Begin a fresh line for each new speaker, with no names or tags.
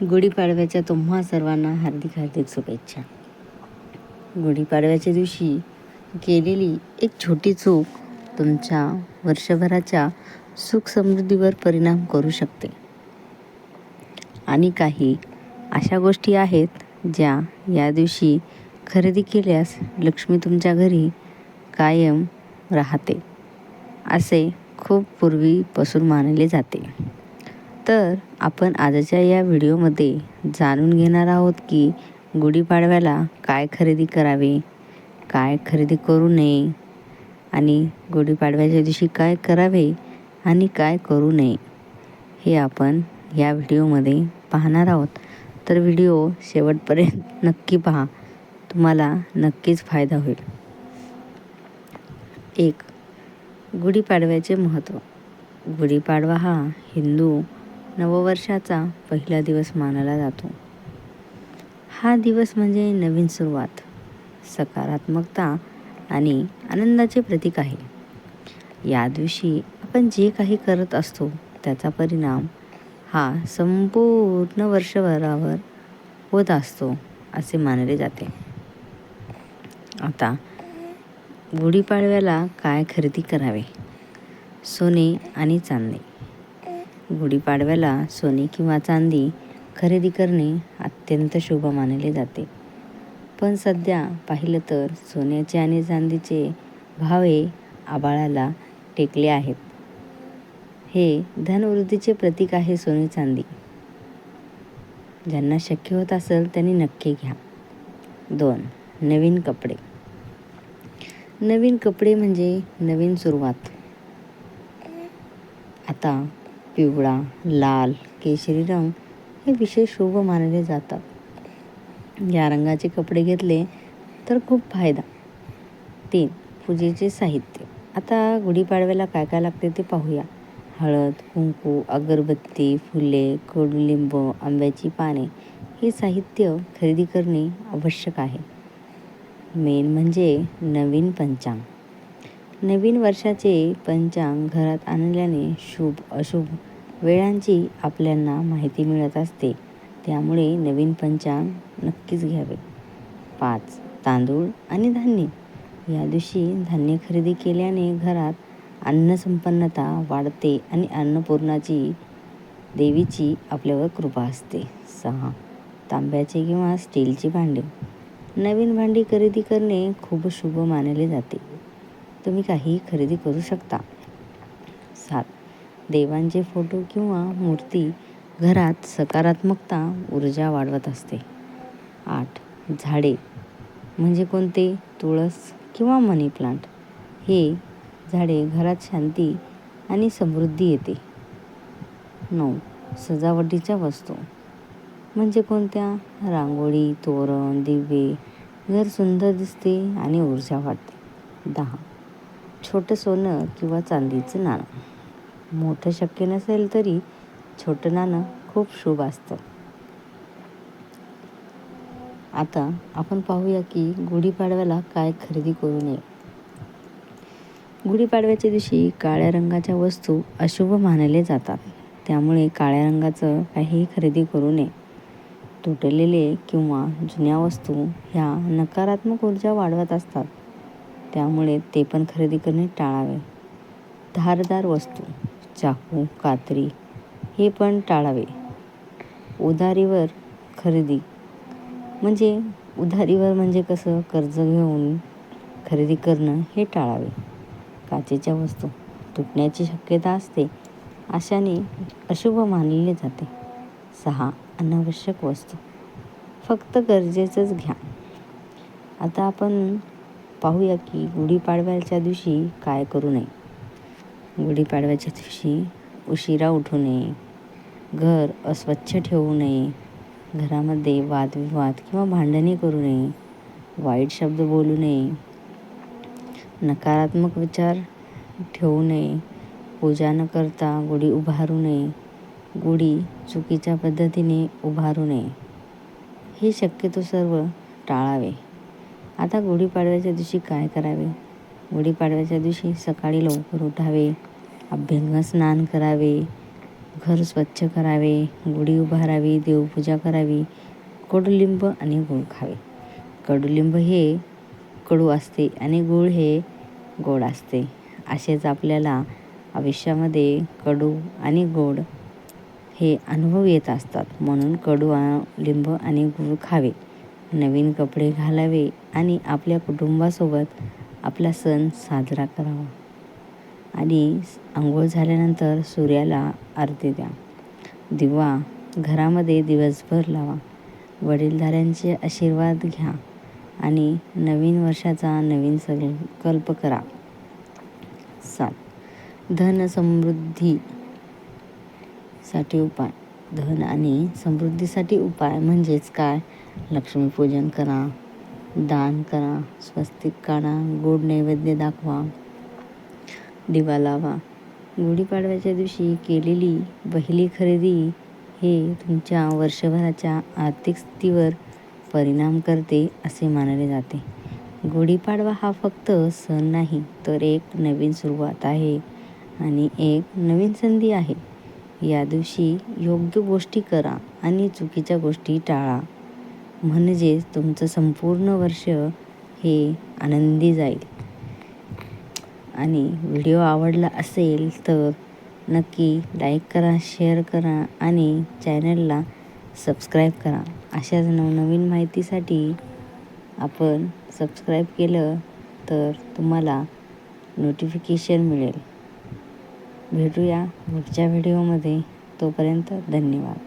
गुढीपाडव्याच्या तुम्हा सर्वांना हार्दिक हार्दिक शुभेच्छा. गुढीपाडव्याच्या दिवशी केलेली एक छोटी चूक तुमच्या वर्षभराच्या सुख समृद्धीवर परिणाम करू शकते. आणि काही अशा गोष्टी आहेत ज्या या दिवशी खरेदी केल्यास लक्ष्मी तुमच्या घरी कायम राहते, असे खूप पूर्वीपासून मानले जाते. तर आपण आजच्या या व्हिडिओमध्ये जाणून घेणार आहोत की गुढीपाडव्याला काय खरेदी करावे, काय खरेदी करू नये आणि गुढीपाडव्याच्या दिवशी काय करावे आणि काय करू नये हे आपण या व्हिडिओमध्ये पाहणार आहोत. तर व्हिडिओ शेवटपर्यंत नक्की पहा, तुम्हाला नक्कीच फायदा होईल. 1. गुढीपाडव्याचे महत्त्व. गुढीपाडवा हा हिंदू नववर्षाचा पहिला दिवस मानला जातो. हा दिवस म्हणजे नवीन सुरुवात, सकारात्मकता आणि आनंदाचे प्रतीक आहे. या दिवशी आपण जे काही करत असतो त्याचा परिणाम हा संपूर्ण वर्षभरावर होत असतो असे मानले जाते. आता गुढीपाडव्याला काय खरेदी करावे? सोने आणि चांदी. गुढीपाडव्याला सोने किंवा चांदी खरेदी करणे अत्यंत शुभ मानले जाते. पण सध्या पाहिलं तर सोन्याचे आणि चांदीचे भावे आभाळाला टेकले आहेत. हे धनवृद्धीचे प्रतीक आहे सोने चांदी. ज्यांना शक्य होत असेल त्यांनी नक्की घ्या. 2. नवीन कपडे. नवीन कपडे म्हणजे नवीन सुरुवात. आता पिवळा, लाल, केशरी रंग हे विशेष शुभ मानले जातात. या रंगाचे कपडे घेतले तर खूप फायदा. 3. पूजेचे साहित्य. आता गुढीपाडव्याला काय काय लागते ते पाहूया. हळद, कुंकू, अगरबत्ती, फुले, कडुलिंब, आंब्याची पाने हे साहित्य खरेदी करणे आवश्यक आहे. मेन म्हणजे नवीन पंचांग. नवीन वर्षाचे पंचांग घरात आणल्याने शुभ अशुभ वेळांची आपल्याला माहिती मिळत असते. त्यामुळे नवीन पंचांग नक्कीच घ्यावे. 5. तांदूळ आणि धान्य. या दिवशी धान्य खरेदी केल्याने घरात अन्नसंपन्नता वाढते आणि अन्नपूर्णाची देवीची आपल्यावर कृपा असते. 6. तांब्याचे किंवा स्टीलची भांडी. नवीन भांडी खरेदी करणे खूप शुभ मानले जाते. तुम्ही काही खरेदी करू शकता. 7. देवांचे फोटो किंवा मूर्ती घरात सकारात्मकता ऊर्जा वाढवत असते. 8. झाडे म्हणजे कोणते? तुळस किंवा मनी प्लांट. हे झाडे घरात शांती आणि समृद्धी येते. 9. सजावटीच्या वस्तू म्हणजे कोणत्या? रांगोळी, तोरण, दिवे. घर सुंदर दिसते आणि ऊर्जा वाढते. 10. छोटं सोनं किंवा चांदीचं नाणं. मोठं शक्य नसेल तरी छोटं नाणं खूप शुभ असतं. आता आपण पाहूया की गुढीपाडव्याला काय खरेदी करू नये. गुढीपाडव्याच्या दिवशी काळ्या रंगाच्या वस्तू अशुभ मानले जातात. त्यामुळे काळ्या रंगाचं काहीही खरेदी करू नये. तुटलेले किंवा जुन्या वस्तू ह्या नकारात्मक ऊर्जा वाढवत असतात. त्यामुळे ते पण खरेदी करणे टाळावे. धारदार वस्तू, चाकू, कात्री हे पण टाळावे. उधारीवर खरेदी म्हणजे कसं? कर्ज घेऊन खरेदी करणं हे टाळावे. काचेच्या वस्तू तुटण्याची शक्यता असते, अशाने अशुभ मानले जाते. 6. अनावश्यक वस्तू फक्त गरजेचंच घ्या. आता आपण पाहूया की गुढीपाडव्याच्या दिवशी काय करू नये. गुढीपाडव्याच्या दिवशी उशिरा उठू नये. घर अस्वच्छ ठेवू नये. घरामध्ये वादविवाद किंवा भांडणे करू नये. वाईट शब्द बोलू नये. नकारात्मक विचार ठेवू नये. पूजा न करता गुढी उभारू नये. गुढी चुकीच्या पद्धतीने उभारू नये. हे शक्यतो सर्व टाळावे. आता गुढीपाडव्याच्या दिवशी काय करावे? गुढीपाडव्याच्या दिवशी सकाळी लवकर उठावे, अभ्यंग स्नान करावे, घर स्वच्छ करावे, गुढी उभारावी, देवपूजा करावी, कडुलिंब आणि गूळ खावे. कडुलिंब हे कडू असते आणि गूळ हे गोड असते. असेच आपल्याला आयुष्यामध्ये कडू आणि गोड हे अनुभव येत असतात. म्हणून कडू लिंब आणि गूळ खावे, नवीन कपडे घालावे आणि आपल्या कुटुंबासोबत आपला सण साजरा करावा. आणि अंघोळ झाल्यानंतर सूर्याला आरती द्या. दिवा घरामध्ये दिवसभर लावा. वडीलधाऱ्यांचे आशीर्वाद घ्या आणि नवीन वर्षाचा नवीन संकल्प करा. 7. धन समृद्धीसाठी उपाय. धन आणि समृद्धीसाठी उपाय म्हणजेच काय? लक्ष्मीपूजन करा, दान करा, स्वस्तिक काढा, गोड नैवेद्य दाखवा, दिवा लावा. गुढीपाडव्याच्या दिवशी केलेली पहिली खरेदी हे तुमच्या वर्षभराच्या आर्थिक स्थितीवर परिणाम करते असे मानले जाते. गुढीपाडवा हा फक्त सण नाही, तर एक नवीन सुरुवात आहे आणि एक नवीन संधी आहे. या दिवशी योग्य गोष्टी करा आणि चुकीच्या गोष्टी टाळा, म्हणजेच तुमचं संपूर्ण वर्ष हे आनंदी जाईल. आणि व्हिडिओ आवडला असेल तर नक्की लाईक करा, शेअर करा आणि चॅनलला सबस्क्राईब करा. अशाच नवनवीन माहितीसाठी आपण सबस्क्राईब केलं तर तुम्हाला नोटिफिकेशन मिळेल. भेटूया पुढच्या व्हिडिओमध्ये. तोपर्यंत धन्यवाद.